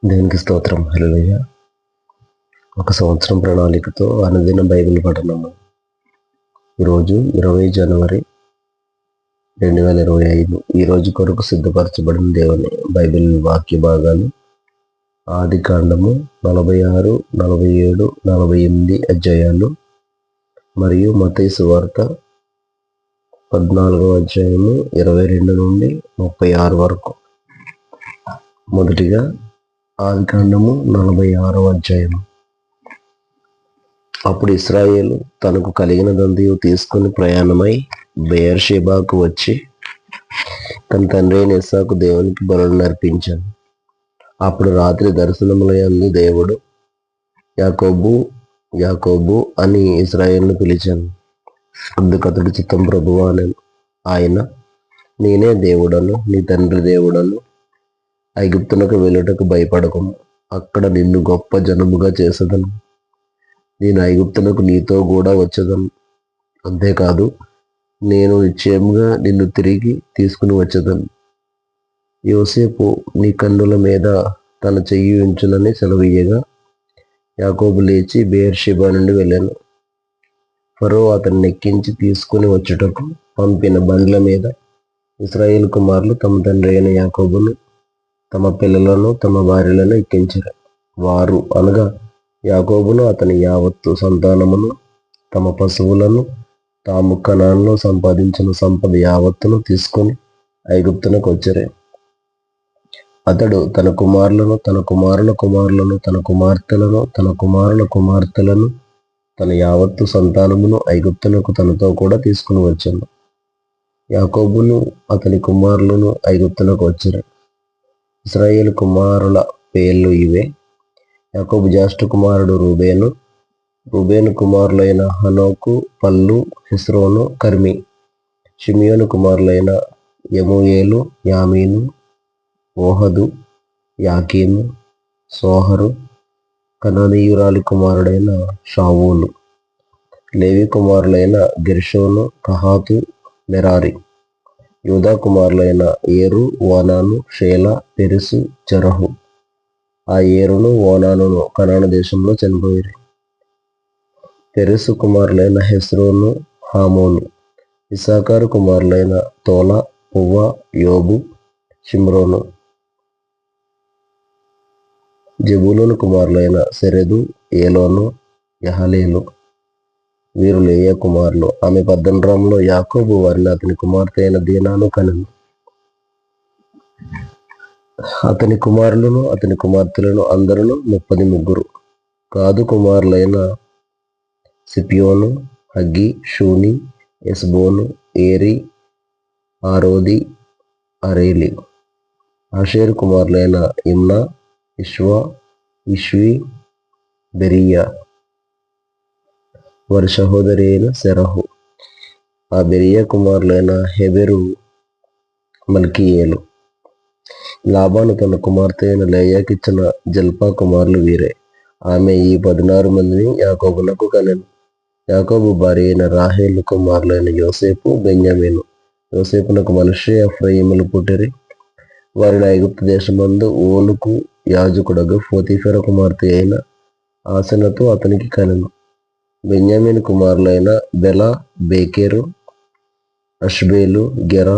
దేవునికి స్తోత్రం. హల్లెలూయా. ఒక సంవత్సరం ప్రణాళికతో అనుదిన బైబిల్ పఠనము. ఈరోజు 20 జనవరి 2025. ఈ రోజు కొరకు సిద్ధపరచబడిన దేవుని బైబిల్ వాక్య భాగాలు ఆది కాండము 46, 47, 48 అధ్యాయాలు మరియు మత్తయి సువార్త 14వ అధ్యాయము 22 నుండి 36 వరకు. మొదటిగా ఆది కాండము 46వ అధ్యాయము. అప్పుడు ఇశ్రాయేలు తనకు కలిగినదంతయు తీసుకుని ప్రయాణమై బెయేర్షెబాకు వచ్చి తన తండ్రి అయిన ఇస్సాకు దేవునికి బలులను అర్పించాను. అప్పుడు రాత్రి దర్శనముల యందు దేవుడు యాకోబు యాకోబు అని ఇశ్రాయేలును పిలిచాను. అందుకతడు చిత్తం ప్రభువా అనెను. ఆయన, నేనే దేవుడను, నీ తండ్రి దేవుడను. ఐగుప్తునకు వెళ్ళుటకు భయపడకుము, అక్కడ నిన్ను గొప్ప జనముగా చేసేదను. నేను ఐగుప్తునకు నీతో కూడా వచ్చేదను. అంతేకాదు, నేను నిశ్చయముగా నిన్ను తిరిగి తీసుకుని వచ్చేదను. యోసేపు నీ కన్నుల మీద తన చెయ్యి ఉంచునని సెలవీయగా యాకోబు లేచి బెయేర్షెబా నుండి వెళ్ళాను. ఫరో అతన్ని ఎక్కించి తీసుకుని వచ్చుటకు పంపిన బండ్ల మీద ఇశ్రాయేలు కుమారులు తమ తండ్రి అయిన యాకోబును, తమ పిల్లలను, తమ భార్యలను ఎక్కించారు. వారు అనగా యాకోబును, అతని యావత్తు సంతానమును, తమ పశువులను, తాము కనానులో సంపాదించిన సంపద యావత్తును తీసుకొని ఐగుప్తునకు వచ్చారు. అతడు తన కుమారులను, తన కుమారుల కుమారులను, తన కుమార్తెలను, తన కుమారుల కుమార్తెలను, తన యావత్తు సంతానమును ఐగుప్తునకు తనతో కూడా తీసుకుని వచ్చాను. యాకోబును, అతని కుమారులను ఐగుప్తునకు వచ్చారు. ఇశ్రాయేలు కుమారుల పేర్లు ఇవే. యాకోబు జ్యేష్ఠ కుమారుడు రూబేను. రూబేను కుమారులైన హనోకు, పల్లు, హెస్రోను, కర్మి. షిమియోను కుమారులైన యెమూయేలు, యామీను, ఓహదు, యాకీము, సోహరు. కనానీయురాలి కుమారుడైన షావూలు. లేవి కుమారులైన గెర్షోను, కహాతు, మెరారి. యూదా కుమారులైన ఏరు, ఓనాను, షేలా, పెరెసు, జెరహు. ఆ ఏరును, ఓనానును కనాను దేశంలో చనిపోయారు. పెరెసు కుమారులైన హెస్రోను, హామోను. ఇస్సాకారు కుమారులైన తోలా, పువ్వా, యోబు, షిమ్రోను. జెబూలూను కుమారులైన సెరెదు, ఏలోను, యహలేలు. వీరు లేయా కుమారులు. ఆమె 18 యాకోబు వారిని అతని కుమార్తె అయిన దీనాను కనెను. అతని కుమారులను, అతని కుమార్తెలను అందరూ 33. గాదు కుమారులైన సిపియోను, huggy, షూని, Ezbon, Eri, Arodi, Areli. Asher కుమారులైన ఇమ్నా, ఇష్వా, ఇష్వి, బెరీయా. వారి సహోదరి అయిన సెరహు. ఆ బెరీయా కుమారులైన హెబెరు, మల్కీయేలు. లాబాను తన కుమార్తె అయిన లేయాకిచ్చిన జల్పా కుమారులు వీరే. ఆమె ఈ 16 మందిని యాకోబునకు కనెను. యాకోబు భార్య అయిన రాహేలు కుమారులైన యోసేపు, బెన్యామీను. యోసేపునకు మనష్షే, ఎఫ్రాయిములు పుట్టిరి. వారిని ఐగుప్తు దేశమందు ఓనుకు యాజకుడగు పోతీఫెర కుమార్తె అయిన ఆసెనతు అతనికి కనెను. బెన్యామీను కుమారులైన బెలా, బేకెరు, అష్బేలు, గెరా,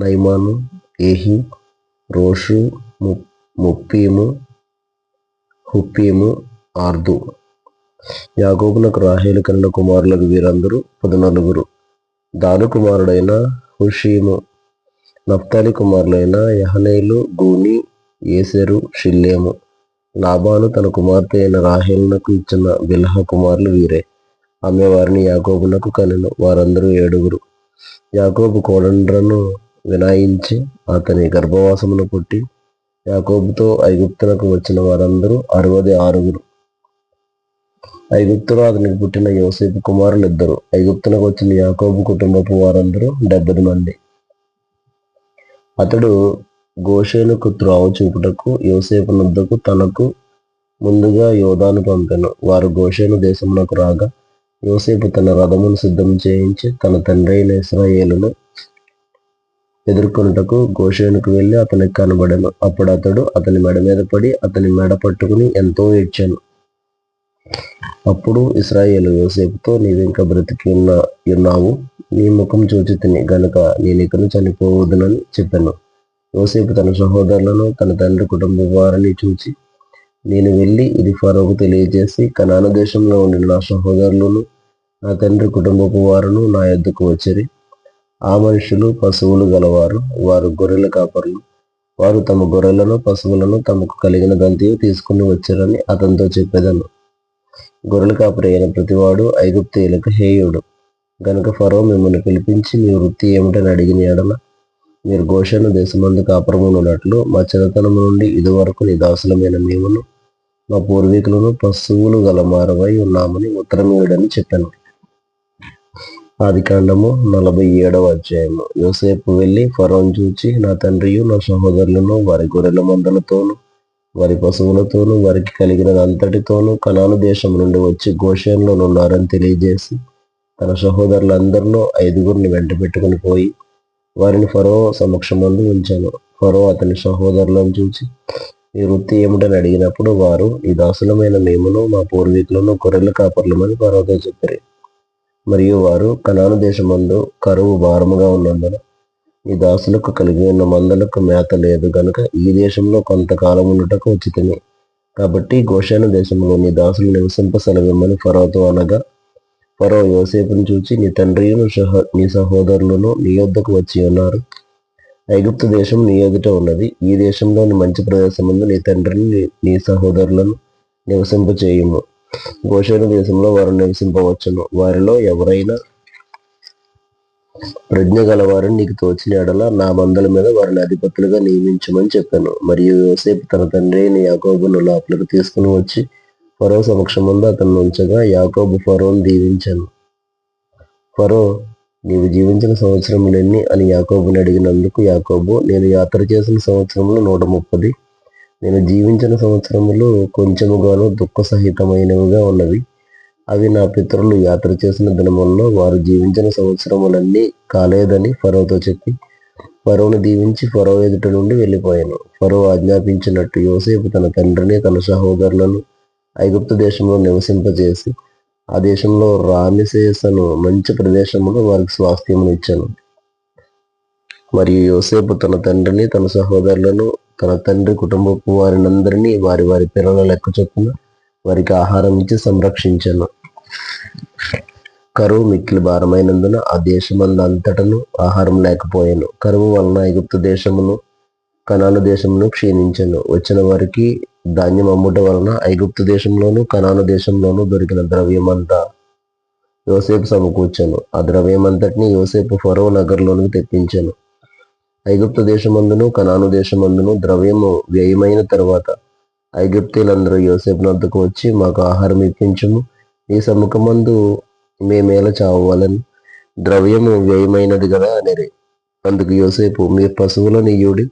నైమాను, ఏహి, రోషు, ముప్పీము, హుప్పీము, ఆర్దు. యాకోబునకు రాహేలు కనిన కుమారులకు వీరందరూ 14. దాను కుమారుడైన హుషీము. నఫ్తాలి కుమారులైన యహనేలు, గూని, ఏసెరు, షిల్లేము. లాబాను తన కుమార్తె అయిన రాహేలునకు ఇచ్చిన బిల్హా కుమారులు వీరే. ఆమె వారిని యాకోబునకు కనెను. వారందరూ 7. యాకోబు కోడండ్రను వినాయించి అతని గర్భవాసమును పుట్టి యాకోబుతో ఐగుప్తునకు వచ్చిన వారందరూ 66. ఐగుప్తులో అతనికి పుట్టిన యోసేపు కుమారులు 2. ఐగుప్తునకు వచ్చిన యాకోబు కుటుంబపు వారందరూ 70 మంది. అతడు గోషేనుకు త్రోవ చూపుటకు యోసేపు నొద్దకు తనకు ముందుగా యోదాను పంపెను. వారు గోషేను దేశమునకు రాగా యోసేపు తన రథమును సిద్ధం చేయించి తన తండ్రి అయిన ఇశ్రాయేలును ఎదుర్కొనుటకు గోషేనుకు వెళ్లి అతనికి కనబడెను. అప్పుడు అతడు అతని మెడ మీద పడి అతని మెడ పట్టుకుని ఎంతో ఏడ్చాను. అప్పుడు ఇశ్రాయేలు యోసేపుతో, నీవింకా బ్రతికి ఉన్నావు, నీ ముఖం చూచి తిని గనుక నేనికను చనిపోవద్దునని చెప్పాను. యోసేపు తన సహోదరులను తన తండ్రి కుటుంబ వారిని చూచి, నేను వెళ్ళి ఇది ఫరోకు తెలియజేసి కనాను దేశంలో ఉండిన నా సహోదరులను నా తండ్రి కుటుంబపు వారును నా యొద్దకు వచ్చిరి. ఆ మనుషులు పశువులు గలవారు, వారు గొర్రెల కాపరులు. వారు తమ గొర్రెలను పశువులను తమకు కలిగినదంతయు తీసుకుని వచ్చారని అతనితో చెప్పేదను. గొర్రెల కాపరి అయిన ప్రతివాడు ఐగుప్తీయులకు హేయుడు. గనుక ఫరో మిమ్మల్ని పిలిపించి మీ వృత్తి ఏమిటని అడిగిన ఎడల మీరు గోషెను దేశమందు కాపురమున్నట్లు మా చిన్నతనము నుండి ఇదివరకు నీ దాసులమైన మేమును మా పూర్వీకులను పశువులు గల మారవై ఉన్నామని ఉత్తరమీయుడని చెప్పాను. ఆదికాండము 47వ అధ్యాయము. యోసేపు వెళ్ళి ఫరోను చూచి, నా తండ్రియు నా సహోదరులను వారి గొర్రెల మందలతోనూ వారి పశువులతోనూ వారికి కలిగినదంతటితోనూ కనాను దేశం నుండి వచ్చి గోషేనులో ఉన్నారని తెలియజేసి తన సహోదరులందరిలో 5 వెంట పెట్టుకుని పోయి వారిని ఫరో సమక్షమందు ఉంచాను. ఫరో అతని సహోదరులను చూచి, ఈ వృత్తి ఏమిటని అడిగినప్పుడు వారు, ఈ దాసులమైన మేమును మా పూర్వీకులను గొర్రెల కాపర్లమని ఫరోతో చెప్పారు. మరియు వారు, కనాను దేశమందు కరువు భారముగా ఉన్నందున ఈ దాసులకు కలిగి ఉన్న మందలకు మేత లేదు గనుక ఈ దేశంలో కొంతకాలం ఉండుటకు ఉచితమే. కాబట్టి గోషేను దేశంలో నీ దాసులు నివసింప సెలవిమ్మని ఫరోతో అనగా, ఫరో యోసేపును చూచి, నీ తండ్రియును నీ సహోదరులను నీ యొద్దకు వచ్చి ఉన్నారు. ఐగుప్తు దేశం నీ ఎదుట ఉన్నది. ఈ దేశంలోని మంచి ప్రదేశమందు నీ తండ్రిని నీ సహోదరులను నివసింపచేయుము. గోషేను దేశంలో వారు నివసింపవచ్చును. వారిలో ఎవరైనా ప్రజ్ఞ గలవారిని నీకు తోచిన ఎడల నా మందల మీద వారిని అధిపతులుగా నియమించమని చెప్పాను. మరియు యోసేపు తన తండ్రి అయిన యాకోబును లోపలికి తీసుకుని వచ్చి ఫరో సమక్షమందు అతను ఉంచగా యాకోబు ఫరోను దీవించాను. ఫరో, నీవు జీవించిన సంవత్సరములెన్ని అని యాకోబుని అడిగినందుకు యాకోబు, నేను యాత్ర చేసిన సంవత్సరములు 130, నేను జీవించిన సంవత్సరములు కొంచెముగాను దుఃఖ సహితమైనవిగా ఉన్నవి. అవి నా పితరులు యాత్ర చేసిన దినములలో వారు జీవించిన సంవత్సరములన్నీ కాలేదని ఫరోతో చెప్పి ఫరోను దీవించి ఫరో ఎదుట నుండి వెళ్ళిపోయాను. ఫరో ఆజ్ఞాపించినట్టు యోసేపు తన తండ్రిని తన సహోదరులను ఐగుప్తు దేశంలో నివసింపజేసి ఆ దేశంలో రామెసేసను మంచి ప్రదేశంలో వారికి స్వాస్థ్యమును ఇచ్చాను. మరియు యోసేపు తన తండ్రిని తన సహోదరులను తన తండ్రి కుటుంబపు వారినందరినీ వారి వారి పిల్లల లెక్క చొప్పున వారికి ఆహారం ఇచ్చి సంరక్షించాను. కరువు మిక్కిలి భారమైనందున ఆ దేశమందంతటను ఆహారం లేకపోయాను. కరువు వలన ఐగుప్తు దేశమును కనాను దేశమును క్షీణించాను. వచ్చిన వారికి ధాన్యం అమ్ముట వలన ఐగుప్తు దేశంలోను కనాను దేశంలోను దొరికిన ద్రవ్యమంతా యోసేపు సమకూర్చాను. ఆ ద్రవ్యమంతటిని యోసేపు ఫరో నగర్లోనికి తెప్పించాను. ఐగుప్తు దేశమందును కనాను దేశమందును ద్రవ్యము వ్యయమైన తరువాత ఐగుప్తీయులందరూ యోసేపు వద్దకు వచ్చి, మాకు ఆహారం ఇప్పించుము, నీ సముఖమందు మేమేల చావాలని, ద్రవ్యము వ్యయమైనది కదా అనిరి. అందుకు యోసేపు, మీ పశువులను ఇయ్యుడి,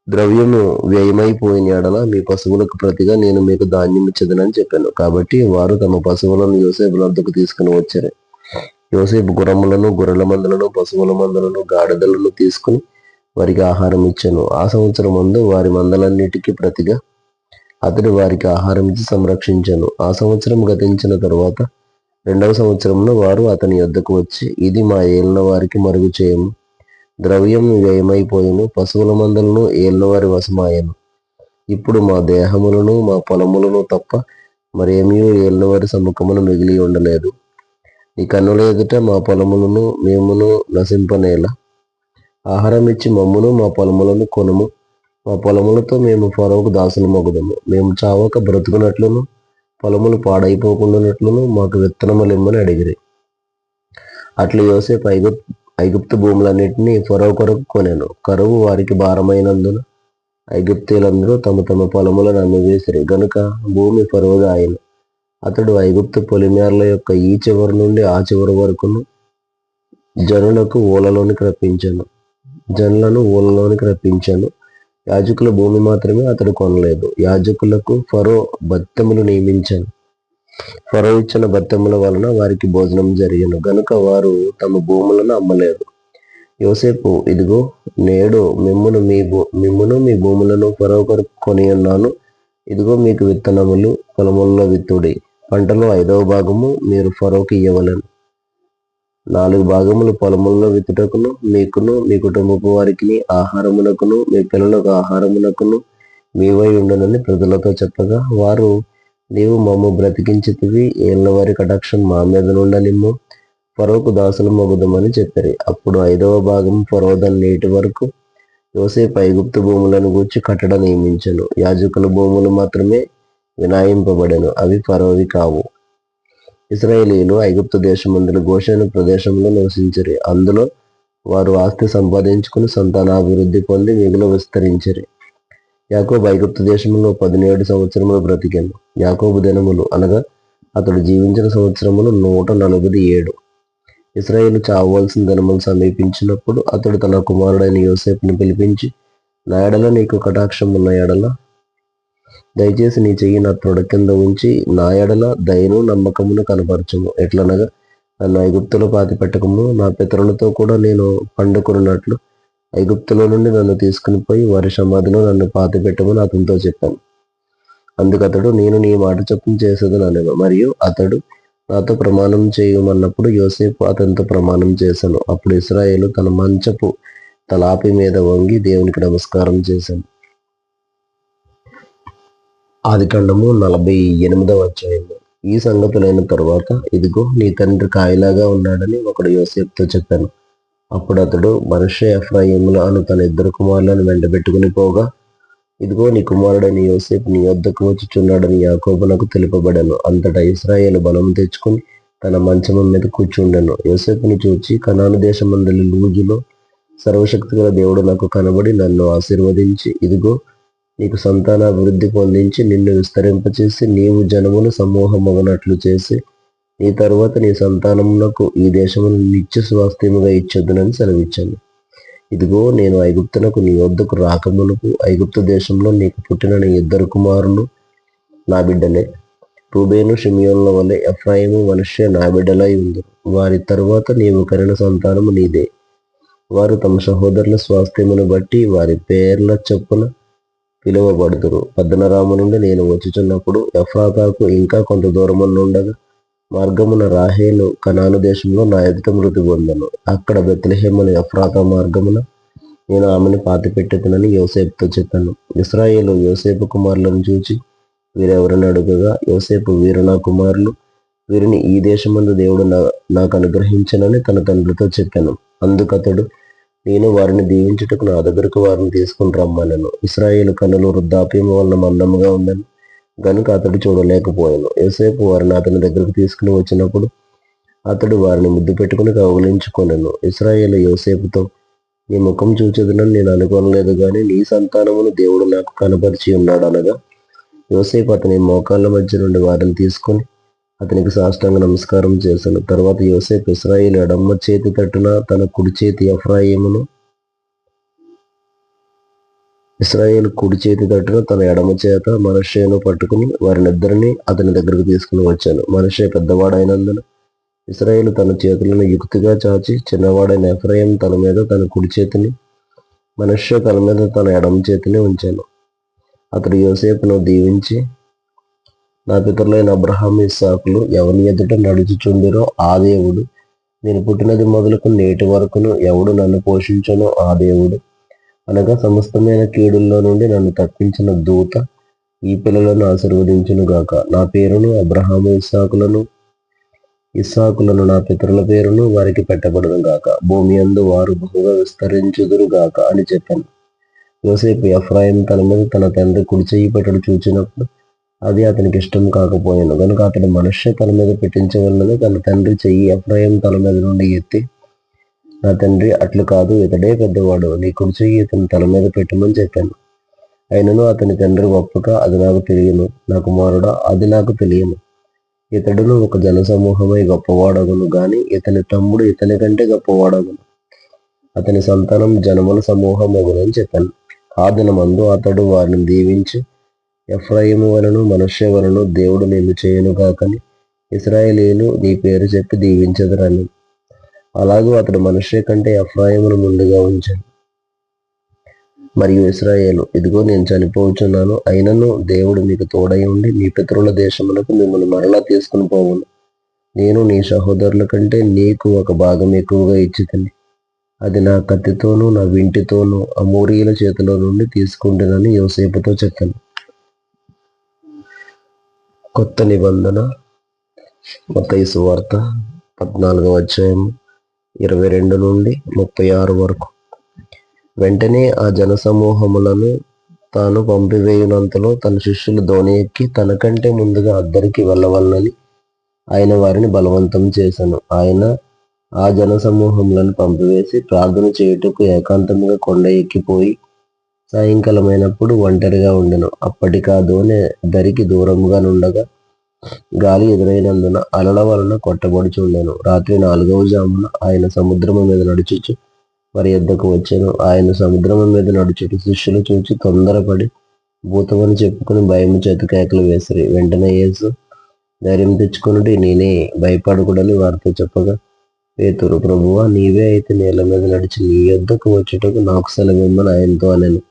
ద్రవ్యము వ్యయమైపోయిన ఎడల మీ పశువులకు ప్రతిగా నేను మీకు ధాన్యం ఇచ్చదనని చెప్పాను. కాబట్టి వారు తమ పశువులను యోసేపు వద్దకు తీసుకుని వచ్చారు. యోసేపు గుర్రములను గొర్రెల మందలను పశువుల మందలను గాడిదలను తీసుకుని వారికి ఆహారం ఇచ్చాను. ఆ సంవత్సరం ముందు వారి మందలన్నిటికీ ప్రతిగా అతడు వారికి ఆహారం ఇచ్చి సంరక్షించాను. ఆ సంవత్సరం గతించిన తరువాత 2వ సంవత్సరంలో వారు అతని యొద్దకు వచ్చి, ఇది మా ఏలిన వారికి మరుగు చేయము, ద్రవ్యం వ్యయమైపోయిను, పశువుల మందలను ఏలిన వారి వశమాయను. ఇప్పుడు మా దేహములను మా పొలములను తప్ప మరేమీ ఏలిన వారి సముఖమున మిగిలి ఉండలేదు. నీ కన్నుల ఎదుట మా పొలములను మేమును నశింపనేల. ఆహారం ఇచ్చి మమ్మును మా పొలములను కొనుము, మా పొలములతో మేము ఫరోకు దాసులమగుదము. మేము చావక బ్రతుకున్నట్లును పొలములు పాడైపోకుండానట్లును మాకు విత్తనములిమ్మని అడిగిరి. అట్లు యోసేపు ఐగుప్తు భూములన్నిటినీ ఫరో కొరకు కొనెను. కరువు వారికి భారమైనందున ఐగుప్తీయులందరూ తమ తమ పొలములను అమ్మివేసిరి గనుక భూమి ఫరోగా ఆయన. అతడు ఐగుప్తు పొలిమేర్ల యొక్క ఈ చివరి నుండి ఆ చివరి వరకును జనులను ఊళ్ళలోనికి రప్పించాను. యాజకుల భూమి మాత్రమే అతడు కొనలేదు. యాజకులకు ఫరో బత్తెములు నియమించాను. ఫరో ఇచ్చిన బత్తెముల వలన వారికి భోజనం జరిగను గనుక వారు తమ భూములను అమ్మలేదు. యోసేపు, ఇదిగో నేడు మిమ్మును మీ భూములను ఫరో కొరకు కొని ఉన్నాను. ఇదిగో మీకు విత్తనములు పొలముల్లో విత్తుడి. పంటలో 5వ భాగము మీరు ఫరోకి ఇయ్యవలెను. 4 భాగములు పొలముల్లో విత్తుటకును, మీకును మీ కుటుంబపు వారికి ఆహారమునకును, మీ పిల్లలకు ఆహారమునకును మీవై ఉండునని ప్రజలతో చెప్పగా, వారు, నీవు మమ్ము బ్రతికించితివి, ఏళ్ళవారి కటాక్షం మా మీద నుండనిమ్ము, ఫరోకు దాసులు మొగుదమని చెప్పారు. అప్పుడు 5వ భాగం ఫరోదన్ నేటి వరకు యోసేపు ఐగుప్తు భూములను గూర్చి కట్టడ నియమించెను. యాజకుల భూములు మాత్రమే వినాయింపబడెను, అవి ఫరోవి కావు. ఇశ్రాయేలీయులు ఐగుప్తు దేశమందుల గోషెను ప్రదేశంలో నివసించిరి. అందులో వారు ఆస్తి సంపాదించుకుని సంతానాభివృద్ధి పొంది మిగులు విస్తరించిరి. యాకోబు ఐగుప్తు దేశంలో 17 సంవత్సరములు బ్రతికెను. యాకోబు దినములు అనగా అతడు జీవించిన సంవత్సరములు 147. ఇశ్రాయేలు చావవలసిన దినములు సమీపించినప్పుడు అతడు తన కుమారుడైన యోసేపుని పిలిపించి, నా ఎడల నీకు కటాక్షం ఉన్న ఎడల దయచేసి నీ చెయ్యి నా తొడ కింద ఉంచి నా ఎడల దయను నమ్మకమును కనపరచుము. ఎట్లనగా నన్ను ఐగుప్తులో పాతిపెట్టకము, నా పితరులతో కూడా నేను పండుకున్నట్లు ఐగుప్తులో నుండి నన్ను తీసుకుని పోయి వారి సమాధిలో నన్ను పాతిపెట్టమని అతనితో చెప్పాను. అందుకతడు, నేను నీ మాట చొప్పున చేసేదని అనెను. మరియు అతడు నాతో ప్రమాణం చేయమన్నప్పుడు యోసేపు అతనితో ప్రమాణం చేశాను. అప్పుడు ఇశ్రాయేలు తన మంచపు తలాపి మీద వంగి దేవునికి నమస్కారం చేశాను. ఆదికాండము 48వ అధ్యాయము. ఈ సంగతులైన తరువాత, ఇదిగో నీ తండ్రి కాయలాగా ఉన్నాడని ఒకడు యోసేపుతో చెప్పాను. అప్పుడు అతడు మనష్షే ఎఫ్రాయిముల అను తన 2 కుమారులను వెంటబెట్టుకుని పోగా, ఇదిగో నీ కుమారుడైన యోసేపు నీ వద్దకు వచ్చుచున్నాడని యాకోబునకు తెలుపబడెను. అంతటా ఇశ్రాయేలు బలము తెచ్చుకుని తన మంచము మీద కూర్చుండెను. యోసేపుని చూచి, కనాను దేశమందలి లూజులో సర్వశక్తిగల దేవుడు నాకు కనబడి నన్ను ఆశీర్వదించి, ఇదిగో నీకు సంతానాభివృద్ధి పొందించి నిన్ను విస్తరింపచేసి నీవు జనములు సమూహమగునట్లు చేసి నీ తరువాత నీ సంతానమునకు ఈ దేశమును నిత్య స్వాస్థ్యముగా ఇచ్చేద్దునని సెలవిచ్చాను. ఇదిగో నేను ఐగుప్తునకు నీ వద్దకు రాకమునుపు ఐగుప్తు దేశంలో నీకు పుట్టిన నీ 2 కుమారులు నా బిడ్డలే. రూబేను షిమియోన్ల వలె ఎఫ్రాయిము మనష్షే నా బిడ్డలై ఉంది. వారి తరువాత నీవు కనిన సంతానము నీదే. వారు తమ సహోదరుల స్వాస్థ్యమును బట్టి వారి పేర్ల చొప్పున పిలువబడుదురు. పద్దనరాము నుండి నేను వచ్చుచున్నప్పుడు ఎఫ్రాతాకు ఇంకా కొంత దూరమునుండగా మార్గమున రాహేలు కనాను దేశంలో నా ఎదుట మృతి పొందెను. అక్కడ బెత్లెహేమును ఎఫ్రాతా మార్గమున నేను ఆమెను పాతిపెట్టుకునని యోసేపుతో చెప్పాను. ఇశ్రాయేలు యోసేపు కుమారులను చూచి వీరెవరని అడుగగా, యోసేపు, వీరు నా కుమారులు, వీరిని ఈ దేశమందు దేవుడు నాకు అనుగ్రహించనని తన తండ్రితో చెప్పాను. అందుకతడు, నేను వారిని దీవించుటకు నా దగ్గరకు వారిని తీసుకుని రమ్మనెను. ఇశ్రాయేలు కన్నులు వృద్ధాప్యం వలన మందముగా ఉందని గనుక అతడు చూడలేకపోయాను. యోసేపు వారిని అతని దగ్గరకు తీసుకుని వచ్చినప్పుడు అతడు వారిని ముద్దు పెట్టుకుని కౌగిలించుకొనెను. ఇశ్రాయేలు యోసేపుతో, నీ ముఖం చూచెదనని నేను అనుకోనలేదు, గాని నీ సంతానమును దేవుడు నాకు కనపరిచి ఉన్నాడు అనగా, యోసేపు అతని మోకాళ్ళ మధ్య నుండి వారిని తీసుకుని అతనికి సాష్టాంగ నమస్కారం చేశాను. తర్వాత యోసేపు ఇశ్రాయేలు ఎడమ చేతి తట్టున తన కుడి చేతి ఇశ్రాయేలు కుడి చేతి తట్టున తన ఎడమ చేత మనష్షేను పట్టుకుని వారినిద్దరినీ అతని దగ్గరకు తీసుకుని వచ్చాను. మనష్షే పెద్దవాడైనందున ఇశ్రాయేలు తన చేతులను యుక్తిగా చాచి చిన్నవాడైన ఎఫ్రాయిము తల మీద తన కుడి చేతిని, మనష్షే తల మీద తన ఎడమ చేతిని ఉంచాను. అతడు యోసేపును దీవించి, నా పితరులైన అబ్రహాము ఇస్సాకులు ఎవని ఎదుట నడుచుచుండిరో ఆ దేవుడు, నేను పుట్టినది మొదలుకు నేటి వరకును ఎవడు నన్ను పోషించనో ఆ దేవుడు, అనగా సమస్తమైన కీడుల్లో నుండి నన్ను తప్పించిన దూత ఈ పిల్లలను ఆశీర్వదించును గాక. నా పేరును అబ్రహాము ఇస్సాకులను నా పితరుల పేరును వారికి పెట్టబడును గాక. భూమి యందు వారు బహుగా విస్తరించుదురు గాక అని చెప్పాను. యోసేపు ఎఫ్రాయిము తల మీద తన తండ్రి కుడి చెయ్యి పెట్టడు చూచినప్పుడు అది అతనికి ఇష్టం కాకపోయాను. కనుక అతడు మనష్షే తల మీద పెట్టించవలనని తన తండ్రి చెయ్యి ఎఫ్రాయిము తల మీద నుండి ఎత్తి, నా తండ్రి, అట్లు కాదు, ఇతడే పెద్దవాడు, నీ కుడి చెయ్యి ఇతని తల మీద పెట్టమని చెప్పాను. అయినను అతని తండ్రి ఒప్పక, అది నాకు తెలియను, నా కుమారుడా, అది నాకు తెలియను. ఇతడును ఒక జనసమూహమై గొప్పవాడగును గాని ఇతని తమ్ముడు ఇతని కంటే గొప్పవాడగును. అతని సంతానం జనముల సమూహమగునని చెప్పాను. ఆ దినమందు అతడు వారిని దీవించి, ఎఫ్రాయిము వలన మనష్షే వలన దేవుడు నిన్ను చేయను కాకని ఇశ్రాయేలీయులు నీ పేరు చెప్పి దీవించెదరని. అలాగూ అతడు మనష్షే కంటే ఎఫ్రాయిమును ముందుగా ఉంచాను. మరియు ఇశ్రాయేలు, ఇదిగో నేను చనిపోవచ్చున్నాను, అయినను దేవుడు మీకు తోడై ఉండి మీ పితరుల దేశమునకు మిమ్మల్ని మరలా తీసుకుని పోవును. నేను నీ సహోదరుల కంటే నీకు ఒక భాగం ఎక్కువగా ఇచ్చితిని. అది నా కత్తితోనూ నా వింటితోనూ అమోరీయుల చేతిలో నుండి తీసుకుంటునని యోసేపుతో చెప్పాను. కొత్త నిబంధన మత్తయి సువార్త 14వ అధ్యాయం 22 నుండి 36 వరకు. వెంటనే ఆ జనసమూహములను తాను పంపివేయునంతలో తన శిష్యులు దోణి ఎక్కి తనకంటే ముందుగా అద్దరికి వెళ్ళవలనని ఆయన వారిని బలవంతం చేశాను. ఆయన ఆ జనసమూహములను పంపివేసి ప్రార్థన చేయుటకు ఏకాంతముగా కొండ ఎక్కిపోయి సాయంకాలమైనప్పుడు ఒంటరిగా ఉండెను. అప్పటికా దోణి దరికి దూరముగా నుండగా గాలి ఎదురైనందున అలల వలన కొట్టబడుచుండెను. రాత్రి 4వ జామున ఆయన సముద్రము మీద నడుచుచు వారి యొద్దకు వచ్చెను. ఆయన సముద్రము మీద నడుచుట శిష్యులు చూచి తొందరపడి భూతమని చెప్పుకుని భయము చేత కేకలు వేసిరి. వెంటనే యేసు, ధైర్యం తెచ్చుకొనుడి, నేనే, భయపడకుడని వారితో చెప్పగా, పేతురు, ప్రభువా, నీవే అయితే నీళ్ల మీద నడిచి నీ యొద్దకు వచ్చుటకు నాకు సెలవిమ్మని ఆయనతో అనెను.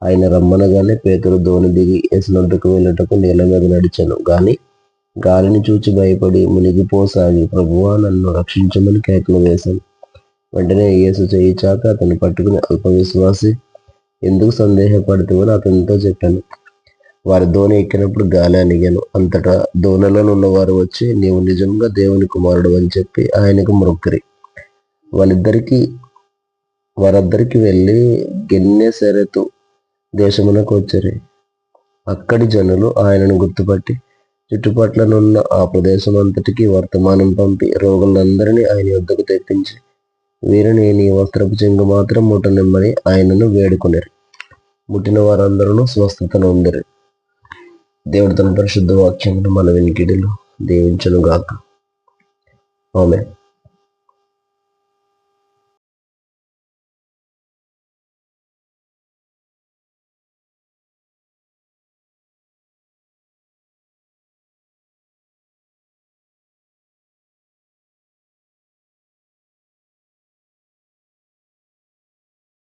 ఆయన రమ్మనగానే పేతురు దోణి దిగి యేసునొద్దకు వెళ్ళుటకు నీళ్ల మీద నడిచెను. గాని గాలిని చూచి భయపడి మునిగిపోసాగి, ప్రభువా, నన్ను రక్షించమని కేకలు వేశాను. వెంటనే యేసు చేయి చాపి అతన్ని పట్టుకుని, అల్ప విశ్వాసి, ఎందుకు సందేహపడుతువని అతనితో చెప్పాను. వారి దోణి ఎక్కినప్పుడు గాలి అణిగాను. అంతటా దోణిలో ఉన్నవారు వచ్చి, నీవు నిజంగా దేవుని కుమారుడు అని చెప్పి ఆయనకు మొక్కిరి. వారద్దరికి వెళ్ళి గెన్నెసరెతు దేశమునకు వచ్చిరి. అక్కడి జనులు ఆయనను గుర్తుపట్టి చుట్టుపట్లనున్న ఆ ప్రదేశం అంతటికీ వర్తమానం పంపి రోగులందరినీ ఆయన యొద్దకు తెప్పించి, వీరిని నీ వస్త్రపు చెంగు మాత్రం ముట్టనిమ్మని ఆయనను వేడుకొనిరి. ముట్టిన వారందరూ స్వస్థత నొందిరి. దేవుడు తన పరిశుద్ధ వాక్యమును మన వినికిడిలో దీవించును గాక. ఆమేన్.